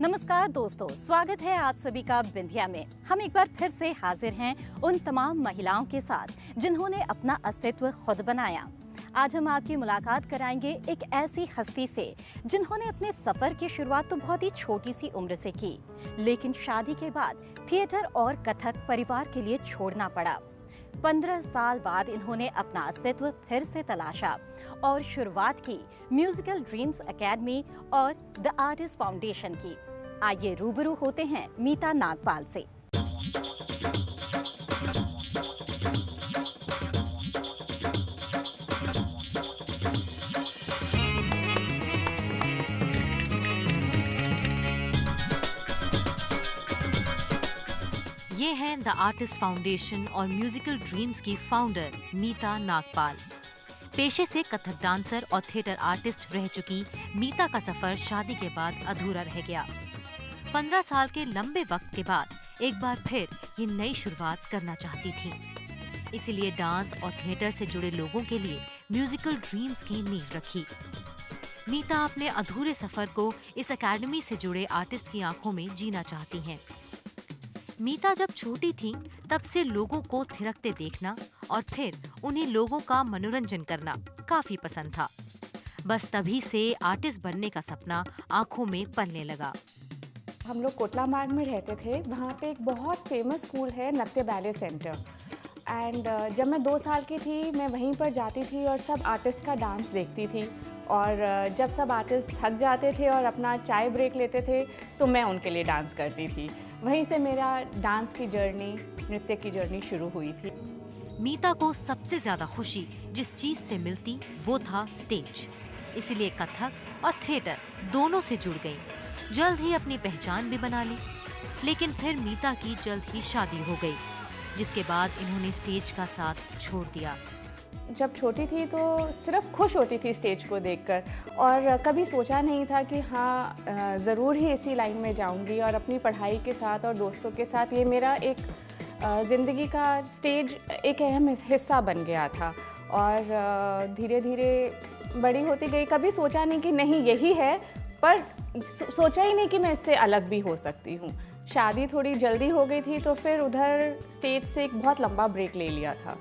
नमस्कार दोस्तों, स्वागत है आप सभी का बिंदिया में। हम एक बार फिर से हाजिर हैं उन तमाम महिलाओं के साथ जिन्होंने अपना अस्तित्व खुद बनाया। आज हम आपकी मुलाकात कराएंगे एक ऐसी हस्ती से जिन्होंने अपने सफर की शुरुआत तो बहुत ही छोटी सी उम्र से की, लेकिन शादी के बाद थिएटर और कथक परिवार के लिए छोड़ना पड़ा। 15 साल बाद इन्होंने अपना अस्तित्व फिर से तलाशा और शुरुआत की म्यूजिकल ड्रीम्स एकेडमी और द आर्टिस्ट फाउंडेशन की। आइए रूबरू होते हैं मीता नागपाल से। ये हैं द आर्टिस्ट फाउंडेशन और म्यूजिकल ड्रीम्स की फाउंडर मीता नागपाल। पेशे से कथक डांसर और थिएटर आर्टिस्ट रह चुकी मीता का सफर शादी के बाद अधूरा रह गया। 15 साल के लंबे वक्त के बाद एक बार फिर ये नई शुरुआत करना चाहती थी। इसीलिए डांस और थिएटर से जुड़े लोगों के लिए म्यूजिकल ड्रीम्स की नींव रखी। मीता अपने अधूरे सफर को इस एकेडमी से जुड़े आर्टिस्ट की आंखों में जीना चाहती हैं। मीता जब छोटी थी तब से लोगों को थिरकते देखना और फिर उन्हीं लोगों का मनोरंजन करना काफी पसंद था। बस तभी से आर्टिस्ट बनने का सपना आंखों में पलने लगा। हम लोग कोटला मार्ग में रहते थे। वहाँ पे एक बहुत फेमस स्कूल है, नृत्य बैले सेंटर। एंड जब मैं 2 साल की थी मैं वहीं पर जाती थी और सब आर्टिस्ट का डांस देखती थी। और जब सब आर्टिस्ट थक जाते थे और अपना चाय ब्रेक लेते थे तो मैं उनके लिए डांस करती थी। वहीं से मेरा डांस की जर्नी, नृत्य की जर्नी शुरू हुई थी। मीता को सबसे ज्यादा खुशी जिस चीज से मिलती वो था स्टेज। इसीलिए कथक और थिएटर दोनों से जुड़ गई। जल्द ही अपनी पहचान भी बना ली। लेकिन फिर मीता की जल्द ही शादी हो गई, जिसके बाद इन्होंने स्टेज का साथ छोड़ दिया। जब छोटी थी तो सिर्फ खुश होती थी स्टेज को देखकर, और कभी सोचा नहीं था कि हाँ ज़रूर ही इसी लाइन में जाऊंगी। और अपनी पढ़ाई के साथ और दोस्तों के साथ ये मेरा एक ज़िंदगी का स्टेज एक अहम हिस्सा बन गया था। और धीरे धीरे बड़ी होती गई। कभी सोचा नहीं कि नहीं यही है, पर सोचा ही नहीं कि मैं इससे अलग भी हो सकती हूँ। शादी थोड़ी जल्दी हो गई थी तो फिर उधर स्टेज से एक बहुत लंबा ब्रेक ले लिया था।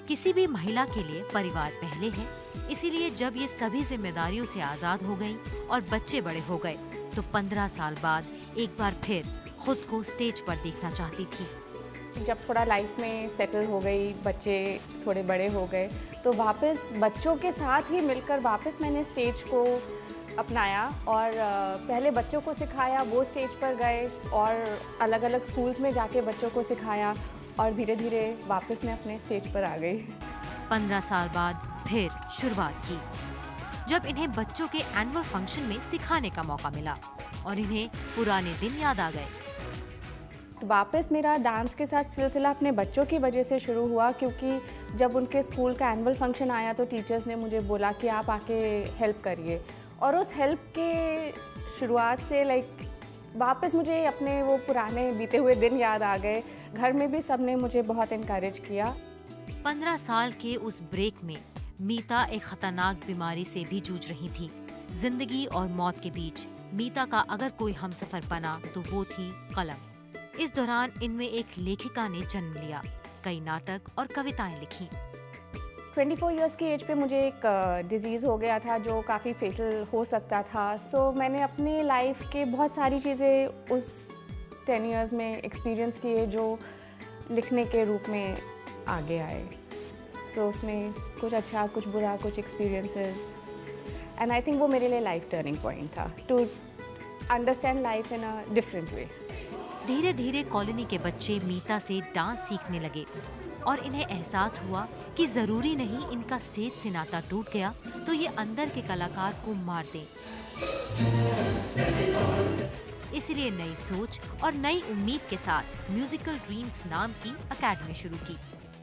किसी भी महिला के लिए परिवार पहले है, इसीलिए जब ये सभी जिम्मेदारियों से आजाद हो गई और बच्चे बड़े हो गए तो 15 साल बाद एक बार फिर खुद को स्टेज पर देखना चाहती थी। जब थोड़ा लाइफ में सेटल हो गई, बच्चे थोड़े बड़े हो गए, तो वापस बच्चों के साथ ही मिलकर वापस मैंने स्टेज को अपनाया। और पहले बच्चों को सिखाया, वो स्टेज पर गए और अलग अलग स्कूल्स में जाके बच्चों को सिखाया। और धीरे धीरे वापस मैं अपने स्टेज पर आ गई। 15 साल बाद फिर शुरुआत की, जब इन्हें बच्चों के एनुअल फंक्शन में सिखाने का मौका मिला और इन्हें पुराने दिन याद आ गए। वापस मेरा डांस के साथ सिलसिला अपने बच्चों की वजह से शुरू हुआ, क्योंकि जब उनके स्कूल का एनुअल फंक्शन आया तो टीचर्स ने मुझे बोला कि आप आके हेल्प करिए। और उस हेल्प के शुरुआत से वापस मुझे अपने वो पुराने बीते हुए दिन याद आ गए। घर में भी सबने मुझे बहुत इनकरेज किया। 15 साल के उस ब्रेक में मीता एक खतरनाक बीमारी से भी जूझ रही थी। जिंदगी और मौत के बीच मीता का अगर कोई हमसफर बना तो वो थी कलम। इस दौरान इनमें एक लेखिका ने जन्म लिया, कई नाटक और कविताएं लिखी। 24 इयर्स की एज पे मुझे एक डिज़ीज़ हो गया था जो काफ़ी फेटल हो सकता था। सो मैंने अपनी लाइफ के बहुत सारी चीज़ें उस 10 इयर्स में एक्सपीरियंस किए जो लिखने के रूप में आगे आए। सो उसमें कुछ अच्छा, कुछ बुरा, कुछ एक्सपीरियंसेस। एंड आई थिंक वो मेरे लिए लाइफ टर्निंग पॉइंट था, to understand life in a different way. धीरे धीरे कॉलोनी के बच्चे मीता से डांस सीखने लगे और इन्हें एहसास हुआ कि जरूरी नहीं इनका स्टेज से नाता टूट गया तो ये अंदर के कलाकार को मार दें। इसलिए नई सोच और नई उम्मीद के साथ म्यूजिकल ड्रीम्स नाम की एकेडमी शुरू की।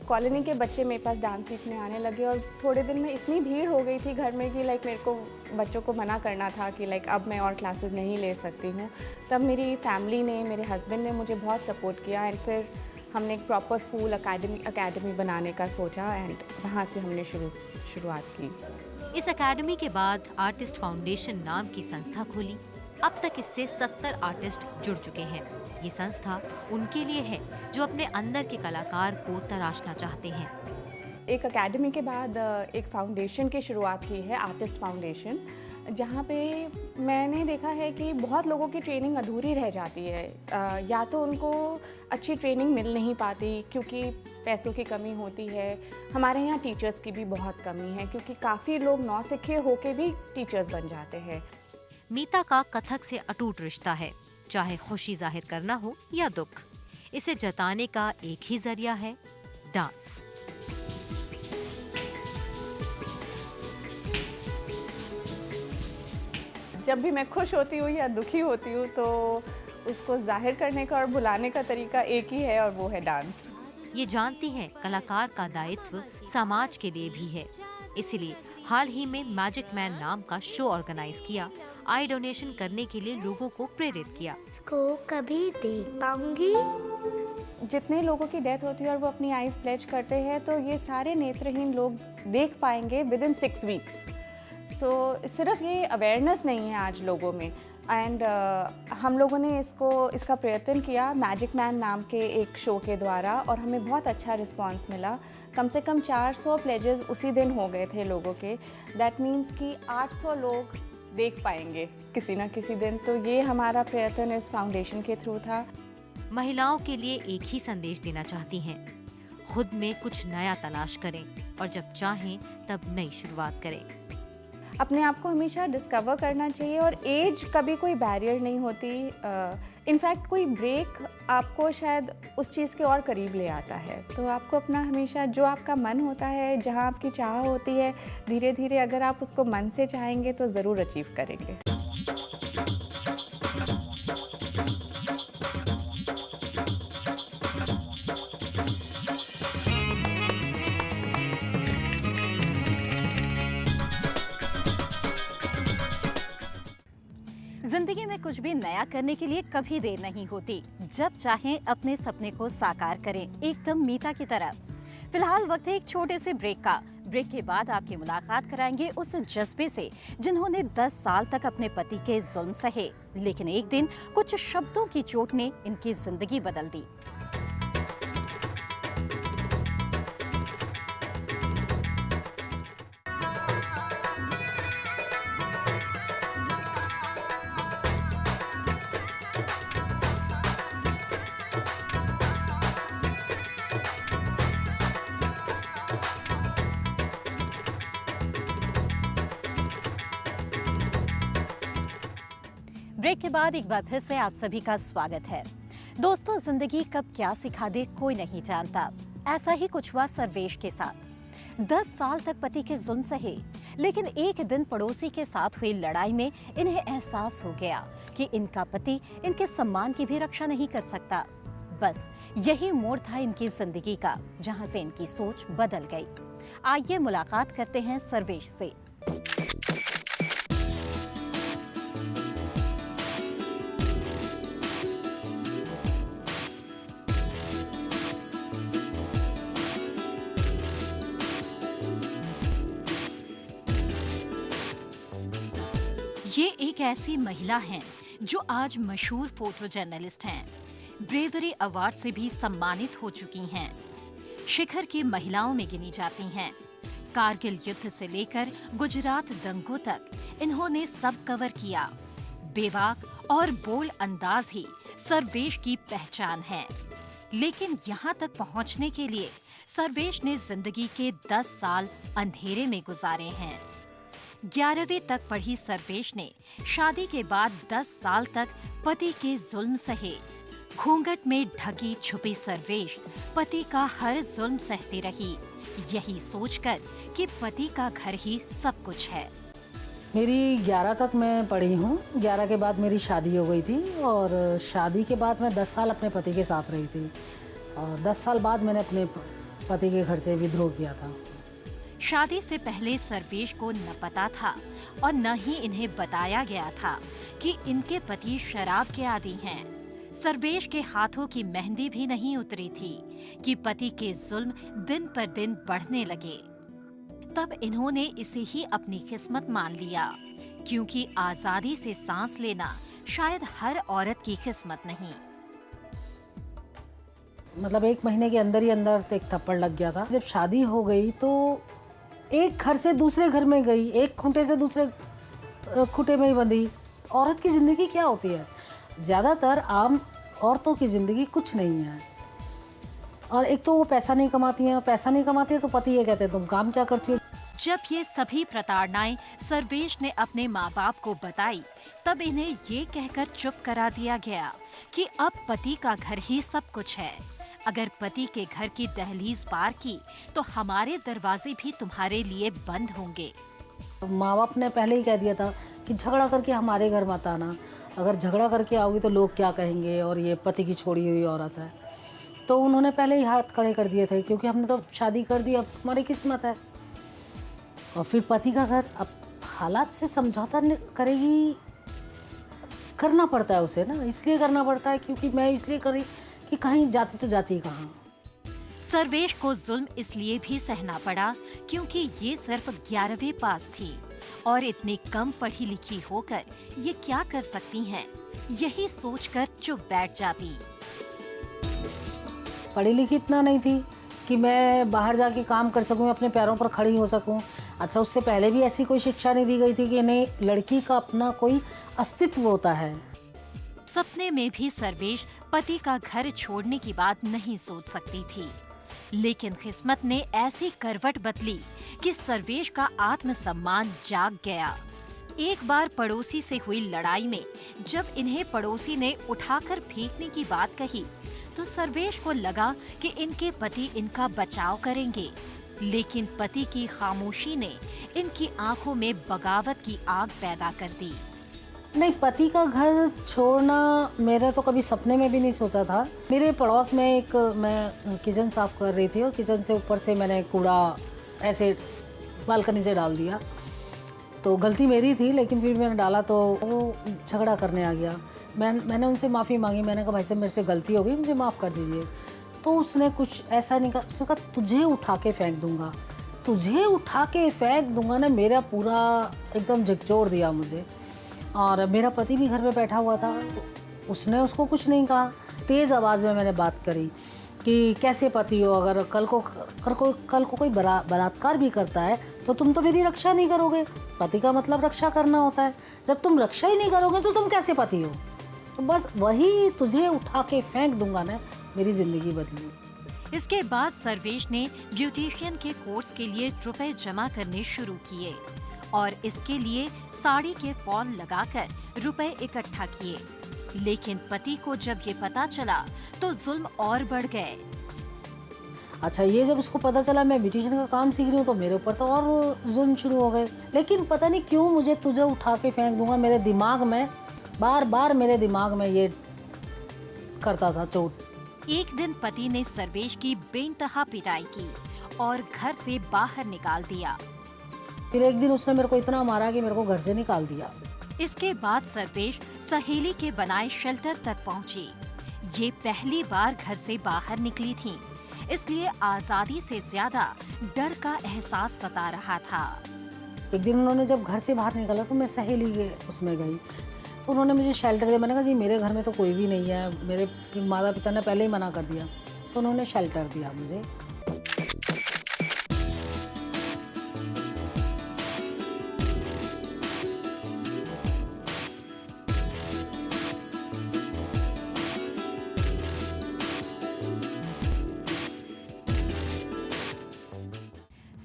कॉलोनी के बच्चे मेरे पास डांस सीखने आने लगे और थोड़े दिन में इतनी भीड़ हो गई थी घर में कि मेरे को बच्चों को मना करना था कि अब मैं और क्लासेस नहीं ले सकती हूँ। तब मेरी फैमिली ने, मेरे हस्बैंड ने मुझे बहुत सपोर्ट किया। एंड फिर हमने एक प्रॉपर स्कूल एकेडमी बनाने का सोचा एंड वहाँ से हमने शुरुआत की। इस एकेडमी के बाद आर्टिस्ट फाउंडेशन नाम की संस्था खोली। अब तक इससे 70 आर्टिस्ट जुड़ चुके हैं। ये संस्था उनके लिए है जो अपने अंदर के कलाकार को तराशना चाहते हैं। एक एकेडमी के बाद एक फाउंडेशन की शुरुआत की है, आर्टिस्ट फाउंडेशन, जहाँ पे मैंने देखा है कि बहुत लोगों की ट्रेनिंग अधूरी रह जाती है। या तो उनको अच्छी ट्रेनिंग मिल नहीं पाती क्योंकि पैसों की कमी होती है। हमारे यहाँ टीचर्स की भी बहुत कमी है क्योंकि काफ़ी लोग नौसिखे होके भी टीचर्स बन जाते हैं। मीता का कथक से अटूट रिश्ता है, चाहे खुशी जाहिर करना हो या दुख। इसे जताने का एक ही जरिया है, डांस। जब भी मैं खुश होती हूँ या दुखी होती हूँ तो उसको जाहिर करने का और भुलाने का तरीका एक ही है और वो है डांस। ये जानती है कलाकार का दायित्व समाज के लिए भी है, इसलिए हाल ही में मैजिक मैन नाम का शो ऑर्गेनाइज किया, आई डोनेशन करने के लिए लोगों को प्रेरित किया। इसको कभी देख पाऊंगी? जितने लोगों की डेथ होती है और वो अपनी आईज प्लेज करते हैं तो ये सारे नेत्रहीन लोग देख पाएंगे विद इन 6 वीक्स। सो सिर्फ ये अवेयरनेस नहीं है आज लोगों में, एंड हम लोगों ने इसका प्रयत्न किया मैजिक मैन नाम के एक शो के द्वारा और हमें बहुत अच्छा रिस्पांस मिला। कम से कम 400 प्लेजेस उसी दिन हो गए थे लोगों के। दैट मीन्स कि 800 लोग देख पाएंगे किसी ना किसी दिन। तो ये हमारा प्रयत्न इस फाउंडेशन के थ्रू था। महिलाओं के लिए एक ही संदेश देना चाहती हैं, खुद में कुछ नया तलाश करें और जब चाहें तब नई शुरुआत करें। अपने आप को हमेशा डिस्कवर करना चाहिए और एज कभी कोई बैरियर नहीं होती। इनफैक्ट कोई ब्रेक आपको शायद उस चीज़ के और करीब ले आता है। तो आपको अपना हमेशा जो आपका मन होता है, जहाँ आपकी चाह होती है, धीरे धीरे अगर आप उसको मन से चाहेंगे तो ज़रूर अचीव करेंगे। जिंदगी में कुछ भी नया करने के लिए कभी देर नहीं होती। जब चाहें अपने सपने को साकार करें, एकदम मीता की तरह। फिलहाल वक्त है एक छोटे से ब्रेक का। ब्रेक के बाद आपकी मुलाकात कराएंगे उस जज्बे से जिन्होंने 10 साल तक अपने पति के जुल्म सहे, लेकिन एक दिन कुछ शब्दों की चोट ने इनकी जिंदगी बदल दी। ब्रेक के बाद एक बार फिर से आप सभी का स्वागत है। दोस्तों, जिंदगी कब क्या सिखा दे कोई नहीं जानता। ऐसा ही कुछ हुआ सर्वेश के साथ। 10 साल तक पति के जुल्म सहे, लेकिन एक दिन पड़ोसी के साथ हुई लड़ाई में इन्हें एहसास हो गया कि इनका पति इनके सम्मान की भी रक्षा नहीं कर सकता। बस यही मोड़ था इनकी जिंदगी का, जहां से इनकी सोच बदल गई। आइए मुलाकात करते हैं सर्वेश से। ये एक ऐसी महिला हैं जो आज मशहूर फोटो जर्नलिस्ट हैं। ब्रेवरी अवार्ड से भी सम्मानित हो चुकी हैं। शिखर की महिलाओं में गिनी जाती हैं। कारगिल युद्ध से लेकर गुजरात दंगों तक इन्होंने सब कवर किया। बेबाक और बोल्ड अंदाज ही सर्वेश की पहचान है। लेकिन यहाँ तक पहुँचने के लिए सर्वेश ने जिंदगी के 10 साल अंधेरे में गुजारे हैं। 11वीं तक पढ़ी सर्वेश ने शादी के बाद 10 साल तक पति के जुल्म सहे। घूंघट में ढकी छुपी सर्वेश पति का हर जुल्म सहती रही, यही सोचकर कि पति का घर ही सब कुछ है। मेरी 11 तक मैं पढ़ी हूँ। 11 के बाद मेरी शादी हो गई थी और शादी के बाद मैं 10 साल अपने पति के साथ रही थी और 10 साल बाद मैंने अपने पति के घर से विद्रोह किया था। शादी से पहले सर्वेश को न पता था और न ही इन्हें बताया गया था कि इनके पति शराब के आदी हैं। सर्वेश के हाथों की मेहंदी भी नहीं उतरी थी कि पति के जुल्म दिन पर दिन बढ़ने लगे। तब इन्होंने इसे ही अपनी किस्मत मान लिया। क्योंकि आजादी से सांस लेना शायद हर औरत की किस्मत नहीं। मतलब 1 महीने के अंदर ही अंदर एक थप्पड़ लग गया था। जब शादी हो गई तो एक घर से दूसरे घर में गई, एक खूंटे से दूसरे खूंटे में ही बंधी। औरत की ज़िंदगी क्या होती है? ज़्यादातर आम औरतों की ज़िंदगी कुछ नहीं है। और एक तो वो पैसा नहीं कमाती हैं, पैसा नहीं कमाती है तो पति ये कहते हैं तुम काम क्या करती हो। जब ये सभी प्रताड़नाएं सर्वेश ने अपने माँ बाप को बताई, तब इन्हें ये कहकर चुप करा दिया गया कि अब पति का घर ही सब कुछ है। अगर पति के घर की दहलीज पार की तो हमारे दरवाजे भी तुम्हारे लिए बंद होंगे। माँ बाप ने पहले ही कह दिया था कि झगड़ा करके हमारे घर मत आना, अगर झगड़ा करके आओगी तो लोग क्या कहेंगे, और ये पति की छोड़ी हुई औरत है। तो उन्होंने पहले ही हाथ खड़े कर दिए थे, क्योंकि हमने तो शादी कर दी, अब हमारी किस्मत है। और फिर पति का घर, अब हालात से समझौता करेगी, करना पड़ता है उसे ना, इसलिए करना पड़ता है क्योंकि मैं इसलिए करी कि कहीं जाती तो जाती कहाँ। सर्वेश को जुल्म इसलिए भी सहना पड़ा क्योंकि ये सिर्फ 11वीं पास थी और इतनी कम पढ़ी लिखी होकर ये क्या कर सकती हैं, यही सोचकर चुप बैठ जाती। पढ़ी लिखी इतना नहीं थी कि मैं बाहर जाके काम कर सकूं, अपने पैरों पर खड़ी हो सकूं। अच्छा, उससे पहले भी ऐसी कोई शिक्षा नहीं दी गई थी कि नहीं, लड़की का अपना कोई अस्तित्व होता है। सपने में भी सर्वेश पति का घर छोड़ने की बात नहीं सोच सकती थी, लेकिन किस्मत ने ऐसी करवट बदली कि सर्वेश का आत्मसम्मान जाग गया। एक बार पड़ोसी से हुई लड़ाई में जब इन्हें पड़ोसी ने उठाकर फेंकने की बात कही तो सर्वेश को लगा कि इनके पति इनका बचाव करेंगे, लेकिन पति की खामोशी ने इनकी आंखों में बगावत की आग पैदा कर दी। नहीं, पति का घर छोड़ना मेरा तो कभी सपने में भी नहीं सोचा था। मेरे पड़ोस में मैं किचन साफ कर रही थी और किचन से ऊपर से मैंने कूड़ा ऐसे बालकनी से डाल दिया, तो गलती मेरी थी, लेकिन फिर मैंने डाला तो वो झगड़ा करने आ गया। मैंने उनसे माफ़ी मांगी, मैंने कहा भाई साहब मेरे से गलती हो गई, मुझे माफ़ कर दीजिए। तो उसने कुछ ऐसा नहीं कहा, उसने कहा तुझे उठा के फेंक दूंगा, तुझे उठा के फेंक दूंगा ना, मेरा पूरा एकदम झकझोर दिया मुझे। और मेरा पति भी घर पे बैठा हुआ था, उसने उसको कुछ नहीं कहा। तेज़ आवाज़ में मैंने बात करी कि कैसे पति हो, अगर कल को कोई बलात्कार भी करता है तो तुम तो मेरी रक्षा नहीं करोगे। पति का मतलब रक्षा करना होता है, जब तुम रक्षा ही नहीं करोगे तो तुम कैसे पति हो। तो बस वही तुझे उठा के फेंक दूंगा ना, मेरी ज़िंदगी बदली। इसके बाद सर्वेश ने ब्यूटिशियन के कोर्स के लिए रुपए जमा करने शुरू किए और इसके लिए साड़ी के फॉल लगाकर रुपए इकट्ठा किए, लेकिन पति को जब ये पता चला तो जुल्म और बढ़ गए। अच्छा, ये जब उसको पता चला मैं ब्यूटिशियन का काम सीख रही हूँ तो मेरे ऊपर तो और जुल्म शुरू हो गए। लेकिन पता नहीं क्यों मुझे तुझे उठा के फेंक दूंगा, मेरे दिमाग में बार बार मेरे दिमाग में ये करता था चोट। एक दिन पति ने सर्वेश की बेइंतहा पिटाई की और घर से बाहर निकाल दिया। फिर एक दिन उसने मेरे को इतना मारा कि मेरे को घर से निकाल दिया। इसके बाद सर्वेश सहेली के बनाए शेल्टर तक पहुंची। ये पहली बार घर से बाहर निकली थी, इसलिए आजादी से ज्यादा डर का एहसास सता रहा था। एक दिन उन्होंने जब घर से बाहर निकला तो मैं सहेली के उसमें गई, तो उन्होंने मुझे शेल्टर दिया। मैंने कहा जी मेरे घर में तो कोई भी नहीं है, मेरे माता पिता ने पहले ही मना कर दिया, तो उन्होंने शेल्टर दिया मुझे।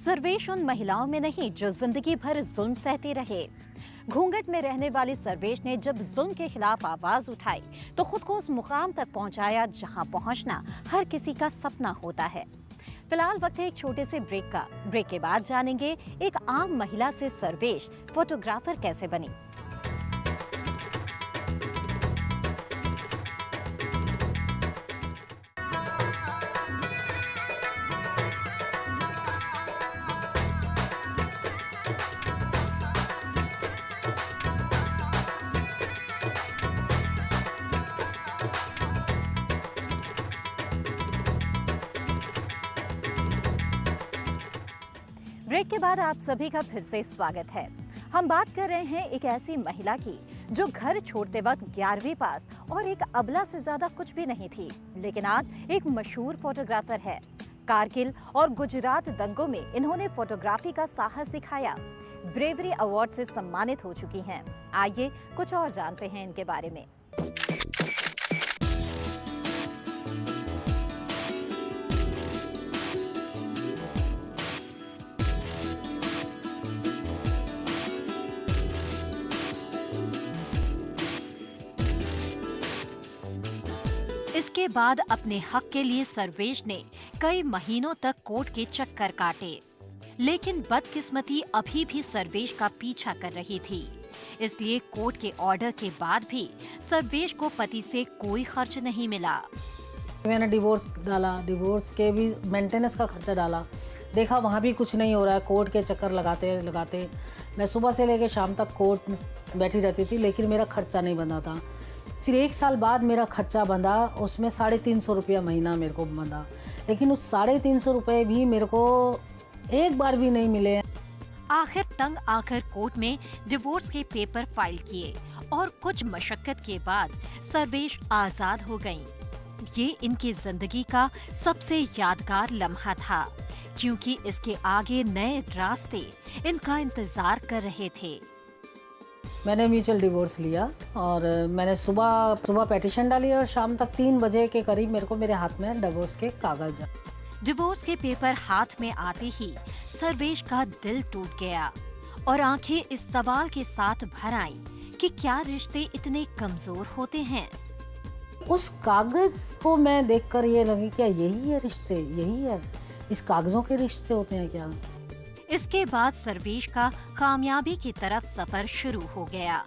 सर्वेश उन महिलाओं में नहीं जो जिंदगी भर जुल्म सहती रहे। घूंघट में रहने वाली सर्वेश ने जब जुल्म के खिलाफ आवाज उठाई तो खुद को उस मुकाम तक पहुंचाया जहां पहुंचना हर किसी का सपना होता है। फिलहाल वक्त है एक छोटे से ब्रेक का। ब्रेक के बाद जानेंगे एक आम महिला से सर्वेश फोटोग्राफर कैसे बनी। ब्रेक के बाद आप सभी का फिर से स्वागत है। हम बात कर रहे हैं एक ऐसी महिला की जो घर छोड़ते वक्त 11वीं पास और एक अबला से ज्यादा कुछ भी नहीं थी, लेकिन आज एक मशहूर फोटोग्राफर है। कारगिल और गुजरात दंगों में इन्होंने फोटोग्राफी का साहस दिखाया। ब्रेवरी अवार्ड से सम्मानित हो चुकी हैं। आइए कुछ और जानते हैं इनके बारे में। इसके बाद अपने हक के लिए सर्वेश ने कई महीनों तक कोर्ट के चक्कर काटे, लेकिन बदकिस्मती अभी भी सर्वेश का पीछा कर रही थी। इसलिए कोर्ट के ऑर्डर के बाद भी सर्वेश को पति से कोई खर्च नहीं मिला। मैंने डिवोर्स डाला, डिवोर्स के भी मेंटेनेंस का खर्चा डाला, देखा वहाँ भी कुछ नहीं हो रहा है। कोर्ट के चक्कर लगाते लगाते मैं सुबह से लेकर शाम तक कोर्ट में बैठी रहती थी, लेकिन मेरा खर्चा नहीं बंधा था। फिर 1 साल बाद मेरा खर्चा बंधा, उसमें 350 रुपया महीना मेरे को बंधा, लेकिन उस 350 रुपये भी मेरे को एक बार भी नहीं मिले। आखिर तंग आकर कोर्ट में डिवोर्स के पेपर फाइल किए और कुछ मशक्कत के बाद सर्वेश आजाद हो गईं। ये इनकी जिंदगी का सबसे यादगार लम्हा था, क्योंकि इसके आगे नए रास्ते इनका इंतजार कर रहे थे। मैंने म्यूचुअल डिवोर्स लिया और मैंने सुबह पेटिशन डाली और शाम तक 3 बजे के करीब मेरे हाथ में डिवोर्स के कागज। डिवोर्स के पेपर हाथ में आते ही सर्वेश का दिल टूट गया और आंखें इस सवाल के साथ भर आईं कि क्या रिश्ते इतने कमजोर होते हैं। उस कागज को मैं देखकर ये लगी, क्या यही है रिश्ते, यही है, इस कागजों के रिश्ते होते हैं क्या। इसके बाद सर्वेश का कामयाबी की तरफ सफर शुरू हो गया।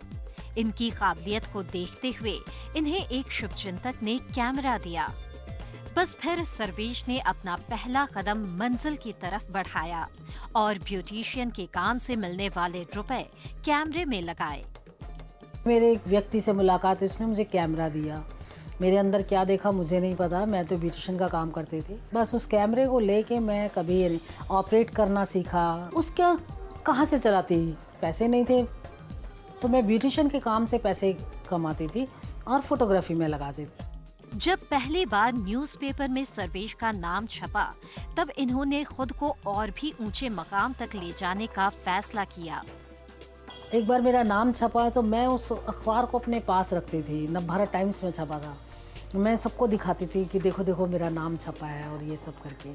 इनकी काबिलियत को देखते हुए इन्हें एक शुभचिंतक ने कैमरा दिया। बस फिर सर्वेश ने अपना पहला कदम मंजिल की तरफ बढ़ाया और ब्यूटिशियन के काम से मिलने वाले रुपए कैमरे में लगाए। मेरे एक व्यक्ति से मुलाकात, उसने मुझे कैमरा दिया। मेरे अंदर क्या देखा मुझे नहीं पता, मैं तो ब्यूटिशियन का काम करती थी। बस उस कैमरे को लेके मैं कभी ऑपरेट करना सीखा। उसका कहाँ से चलाती, पैसे नहीं थे, तो मैं ब्यूटिशियन के काम से पैसे कमाती थी और फोटोग्राफी में लगाती थी। जब पहली बार न्यूज़पेपर में सर्वेश का नाम छपा, तब इन्होंने खुद को और भी ऊंचे मकाम तक ले जाने का फैसला किया। एक बार मेरा नाम छपा तो मैं उस अखबार को अपने पास रखती थी। नवभारत टाइम्स में छपा था, मैं सबको दिखाती थी कि देखो देखो मेरा नाम छपा है और ये सब करके।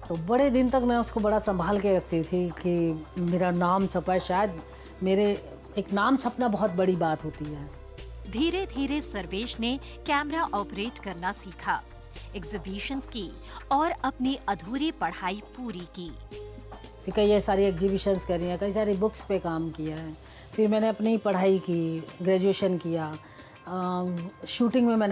तो बड़े दिन तक मैं उसको बड़ा संभाल के रखती थी कि मेरा नाम छपा है। शायद मेरे एक नाम छपना बहुत बड़ी बात होती है। धीरे धीरे सर्वेश ने कैमरा ऑपरेट करना सीखा, एग्जीबिशंस की और अपनी अधूरी पढ़ाई पूरी की। फिर कई सारी एग्जीबिशंस करी हैं, कई सारी बुक्स पे काम किया है। फिर मैंने अपनी पढ़ाई की, ग्रेजुएशन किया, शूटिंग में मैंने